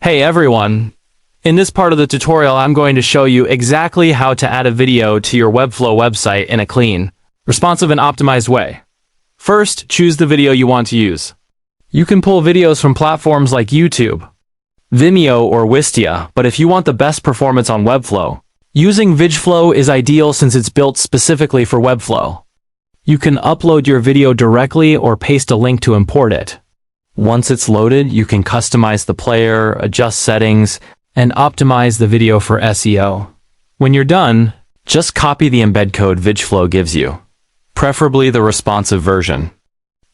Hey everyone! In this part of the tutorial, I'm going to show you exactly how to add a video to your Webflow website in a clean, responsive and optimized way. First, choose the video you want to use. You can pull videos from platforms like YouTube, Vimeo, or Wistia, but if you want the best performance on Webflow, using Vimeo is ideal since it's built specifically for Webflow. You can upload your video directly or paste a link to import it. Once it's loaded, you can customize the player, adjust settings, and optimize the video for SEO. When you're done, just copy the embed code Vimeo gives you, preferably the responsive version.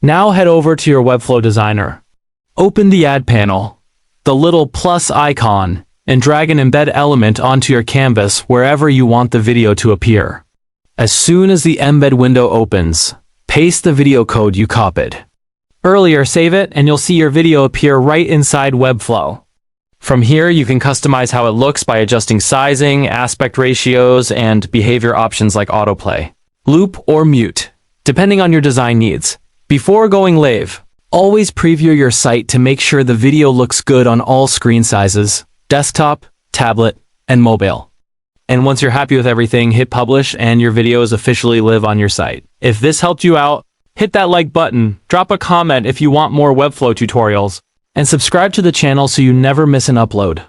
Now head over to your Webflow designer. Open the Add panel, the little plus icon, and drag an embed element onto your canvas wherever you want the video to appear. As soon as the embed window opens, paste the video code you copied earlier, save it, and you'll see your video appear right inside Webflow. From here, you can customize how it looks by adjusting sizing, aspect ratios, and behavior options like autoplay, loop, or mute, depending on your design needs. Before going live, always preview your site to make sure the video looks good on all screen sizes, desktop, tablet, and mobile. And once you're happy with everything, hit publish and your videos officially live on your site. If this helped you out, hit that like button, drop a comment if you want more Webflow tutorials, and subscribe to the channel so you never miss an upload.